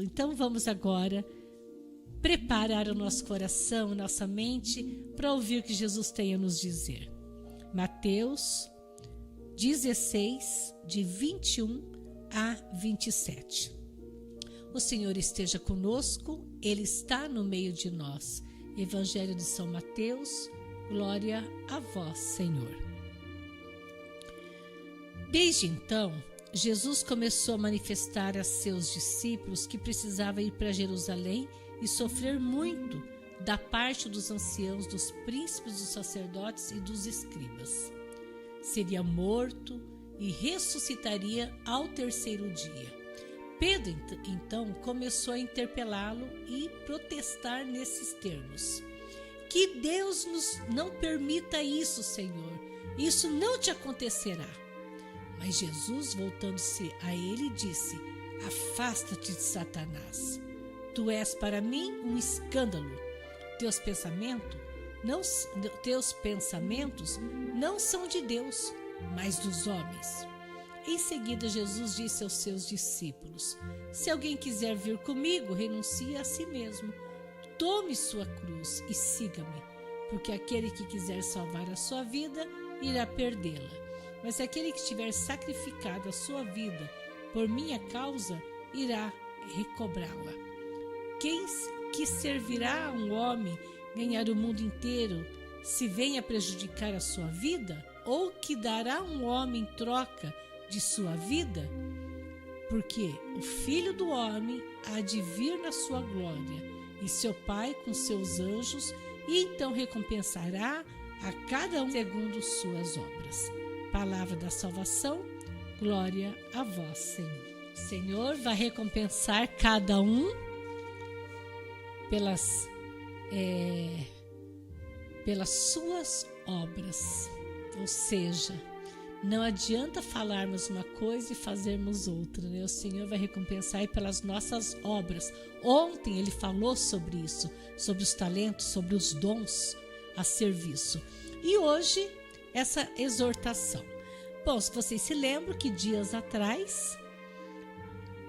Então vamos agora preparar o nosso coração, nossa mente, para ouvir o que Jesus tem a nos dizer. Mateus 16, de 21 a 27. O Senhor esteja conosco, Ele está no meio de nós. Evangelho de São Mateus, glória a vós, Senhor. Desde então, Jesus começou a manifestar a seus discípulos que precisava ir para Jerusalém e sofrer muito da parte dos anciãos, dos príncipes, dos sacerdotes e dos escribas. Seria morto e ressuscitaria ao terceiro dia. Pedro, então, começou a interpelá-lo e protestar nesses termos. Que Deus nos não permita isso, Senhor. Isso não te acontecerá. Mas Jesus, voltando-se a ele, disse: afasta-te de Satanás. Tu és para mim um escândalo. Teus pensamentos não são de Deus, mas dos homens. Em seguida, Jesus disse aos seus discípulos: se alguém quiser vir comigo, renuncie a si mesmo. Tome sua cruz e siga-me, porque aquele que quiser salvar a sua vida, irá perdê-la. Mas aquele que tiver sacrificado a sua vida por minha causa, irá recobrá-la. Quem que servirá a um homem ganhar o mundo inteiro, se vem a prejudicar a sua vida? Ou que dará um homem em troca de sua vida? Porque o Filho do Homem há de vir na sua glória, e seu Pai com seus anjos, e então recompensará a cada um segundo suas obras. Palavra da salvação, glória a vós, Senhor. O Senhor vai recompensar cada um pelas suas obras. Ou seja, não adianta falarmos uma coisa e fazermos outra, né? O Senhor vai recompensar pelas nossas obras. Ontem Ele falou sobre isso, sobre os talentos, sobre os dons a serviço. E hoje, essa exortação. Bom, se vocês se lembram que dias atrás,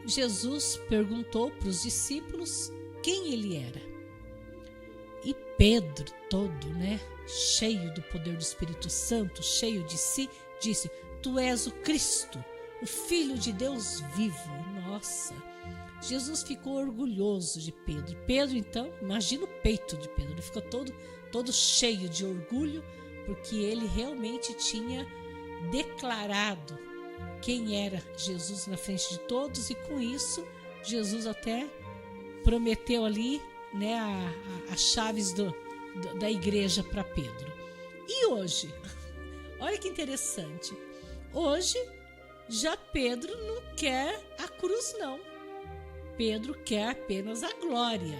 Jesus perguntou para os discípulos quem Ele era. E Pedro, todo, cheio do poder do Espírito Santo, cheio de si, disse: tu és o Cristo, o Filho de Deus vivo. Nossa, Jesus ficou orgulhoso de Pedro. Pedro, então, imagina o peito de Pedro, ele ficou todo cheio de orgulho, porque ele realmente tinha declarado quem era Jesus na frente de todos, e com isso Jesus até prometeu ali, as chaves da igreja para Pedro. E hoje, olha que interessante, hoje já Pedro não quer a cruz, não. Pedro quer apenas a glória.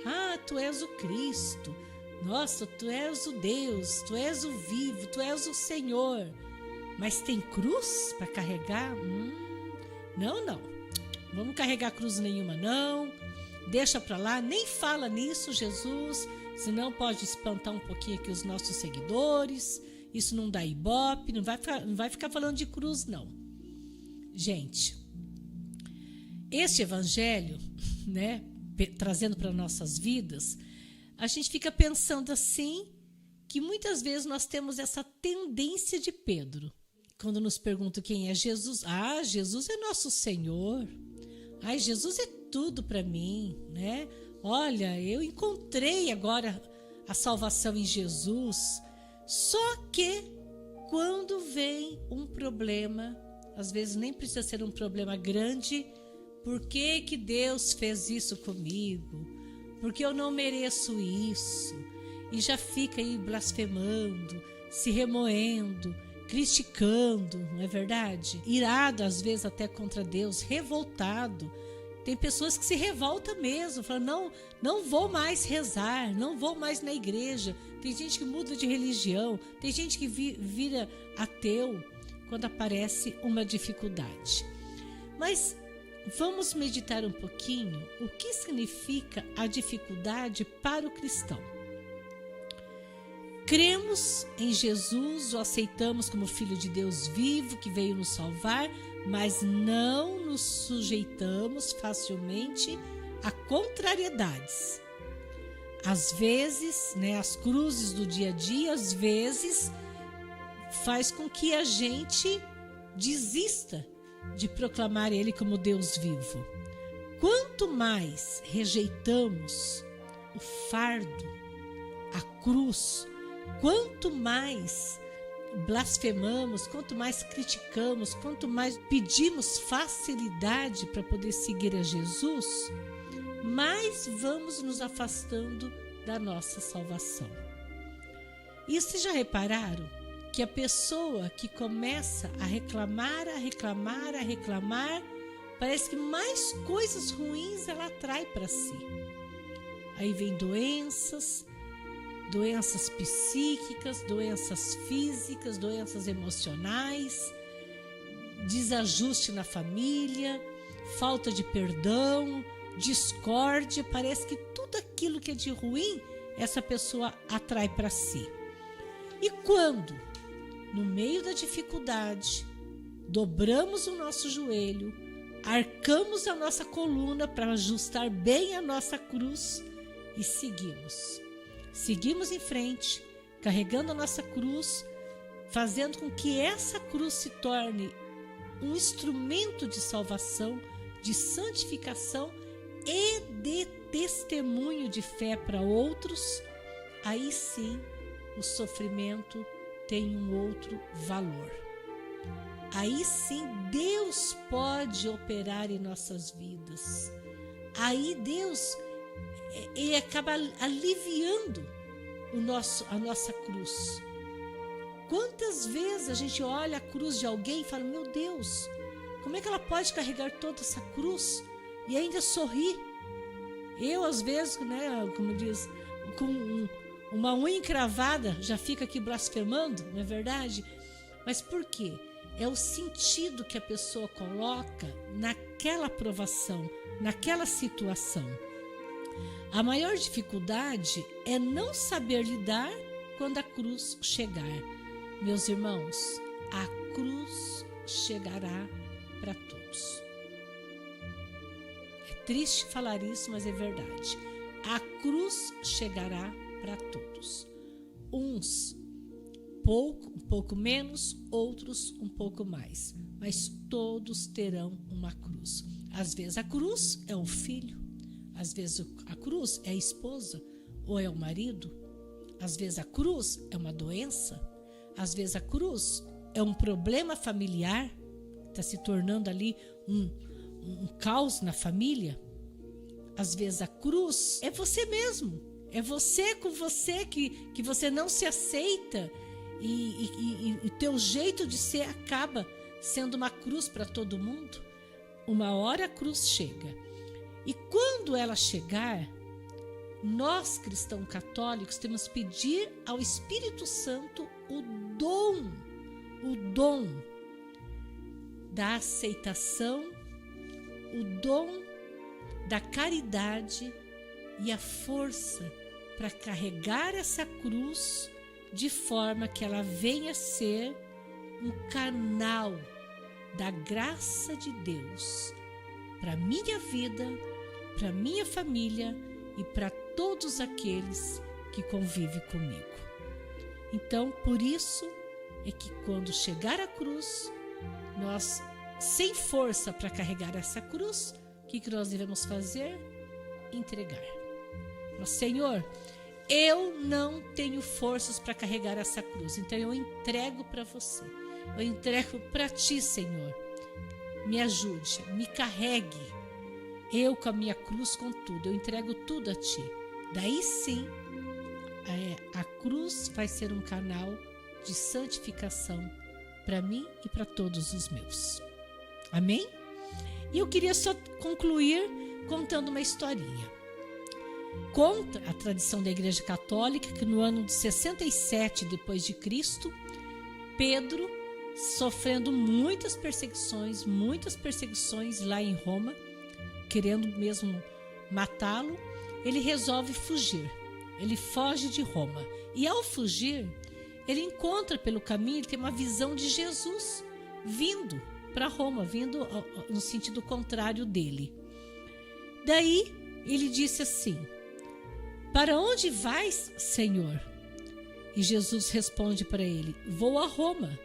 Ah, tu és o Cristo, nossa, tu és o Deus, tu és o vivo, tu és o Senhor. Mas tem cruz para carregar? Não. Vamos carregar cruz nenhuma, não. Deixa para lá, nem fala nisso, Jesus, senão pode espantar um pouquinho aqui os nossos seguidores. Isso não dá ibope, não vai ficar falando de cruz, não. Gente, este evangelho, trazendo para nossas vidas, a gente fica pensando assim, que muitas vezes nós temos essa tendência de Pedro. Quando nos perguntam quem é Jesus, Jesus é nosso Senhor. Jesus é tudo para mim, Olha, eu encontrei agora a salvação em Jesus. Só que quando vem um problema, às vezes nem precisa ser um problema grande, por que que Deus fez isso comigo? Porque eu não mereço isso. E já fica aí blasfemando, se remoendo, criticando, não é verdade? Irado, às vezes, até contra Deus, revoltado. Tem pessoas que se revoltam mesmo, falam: não vou mais rezar, não vou mais na igreja. Tem gente que muda de religião, tem gente que vira ateu quando aparece uma dificuldade. Mas vamos meditar um pouquinho o que significa a dificuldade para o cristão. Cremos em Jesus, o aceitamos como Filho de Deus vivo, que veio nos salvar, mas não nos sujeitamos facilmente a contrariedades. Às vezes, as cruzes do dia a dia, às vezes, faz com que a gente desista de proclamar Ele como Deus vivo. Quanto mais rejeitamos o fardo, a cruz, quanto mais blasfemamos, quanto mais criticamos, quanto mais pedimos facilidade para poder seguir a Jesus, mais vamos nos afastando da nossa salvação. E vocês já repararam que a pessoa que começa a reclamar, parece que mais coisas ruins ela atrai para si. Aí vem doenças psíquicas, doenças físicas, doenças emocionais, desajuste na família, falta de perdão, discórdia. Parece que tudo aquilo que é de ruim, essa pessoa atrai para si. E quando, no meio da dificuldade, dobramos o nosso joelho, arcamos a nossa coluna para ajustar bem a nossa cruz e seguimos em frente, carregando a nossa cruz, fazendo com que essa cruz se torne um instrumento de salvação, de santificação e de testemunho de fé para outros, aí sim o sofrimento tem um outro valor. Aí sim Deus pode operar em nossas vidas. Aí Deus acaba aliviando a nossa cruz. Quantas vezes a gente olha a cruz de alguém e fala: meu Deus, como é que ela pode carregar toda essa cruz e ainda sorrir? Eu, às vezes, como diz, com uma unha encravada, já fica aqui blasfemando, não é verdade? Mas por quê? É o sentido que a pessoa coloca naquela provação, naquela situação. A maior dificuldade é não saber lidar quando a cruz chegar. Meus irmãos, a cruz chegará para todos. É triste falar isso, mas é verdade. A cruz chegará para todos. Uns um pouco menos, outros um pouco mais, mas todos terão uma cruz. Às vezes a cruz é o filho, às vezes a cruz é a esposa ou é o marido, às vezes a cruz é uma doença, às vezes a cruz é um problema familiar, está se tornando ali um caos na família. Às vezes a cruz é você mesmo, é você com você que você não se aceita e o teu jeito de ser acaba sendo uma cruz para todo mundo. Uma hora a cruz chega. E quando ela chegar, nós cristãos católicos temos que pedir ao Espírito Santo o dom da aceitação, o dom da caridade e a força para carregar essa cruz de forma que ela venha ser um canal da graça de Deus para minha vida, para minha família e para todos aqueles que convivem comigo. Então, por isso é que quando chegar a cruz, nós, sem força para carregar essa cruz, o que nós devemos fazer? Entregar. Mas, Senhor, eu não tenho forças para carregar essa cruz, então eu entrego para você. Eu entrego para ti, Senhor. Me ajude, me carregue. Eu com a minha cruz, com tudo, eu entrego tudo a ti. Daí sim, a cruz vai ser um canal de santificação para mim e para todos os meus. Amém? E eu queria só concluir contando uma historinha. Conta a tradição da Igreja Católica que no ano de 67 depois de Cristo, Pedro, sofrendo muitas perseguições lá em Roma, querendo mesmo matá-lo, ele resolve fugir. Ele foge de Roma. E ao fugir, ele encontra pelo caminho, ele tem uma visão de Jesus vindo para Roma, vindo no sentido contrário dele. Daí ele disse assim: para onde vais, Senhor? E Jesus responde para ele: vou a Roma,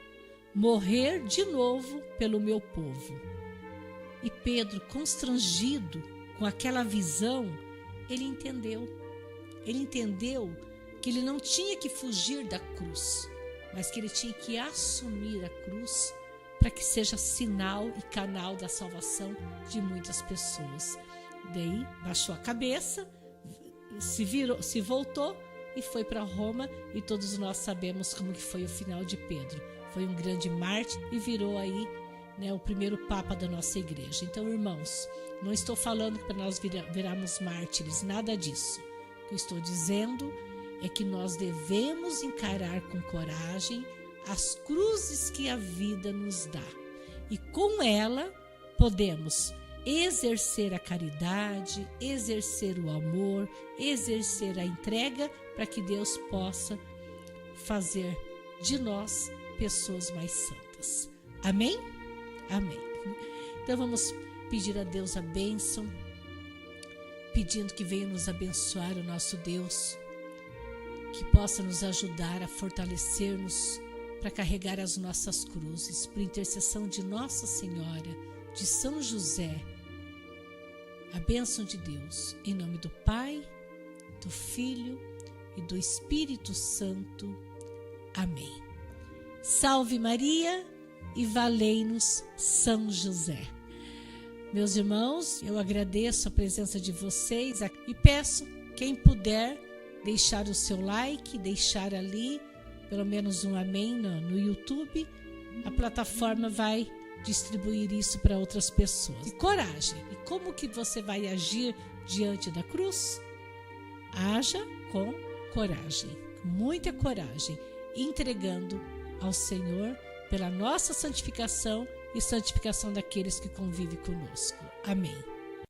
morrer de novo pelo meu povo. E Pedro, constrangido com aquela visão, ele entendeu que ele não tinha que fugir da cruz, mas que ele tinha que assumir a cruz para que seja sinal e canal da salvação de muitas pessoas. Daí baixou a cabeça, se voltou e foi para Roma, e todos nós sabemos como que foi o final de Pedro. Foi um grande mártir e virou aí, né, o primeiro papa da nossa igreja. Então, irmãos, não estou falando que para nós virarmos mártires, nada disso. O que eu estou dizendo é que nós devemos encarar com coragem as cruzes que a vida nos dá. E com ela podemos exercer a caridade, exercer o amor, exercer a entrega, para que Deus possa fazer de nós pessoas mais santas. Amém? Amém. Então vamos pedir a Deus a bênção, pedindo que venha nos abençoar o nosso Deus, que possa nos ajudar a fortalecer-nos para carregar as nossas cruzes, por intercessão de Nossa Senhora, de São José. A bênção de Deus, em nome do Pai, do Filho e do Espírito Santo. Amém. Salve Maria e valei-nos São José. Meus irmãos, eu agradeço a presença de vocês e peço, quem puder, deixar o seu like, deixar ali pelo menos um amém no YouTube. A plataforma vai distribuir isso para outras pessoas. E coragem. E como que você vai agir diante da cruz? Haja com coragem, com muita coragem, entregando ao Senhor pela nossa santificação e santificação daqueles que convivem conosco. Amém.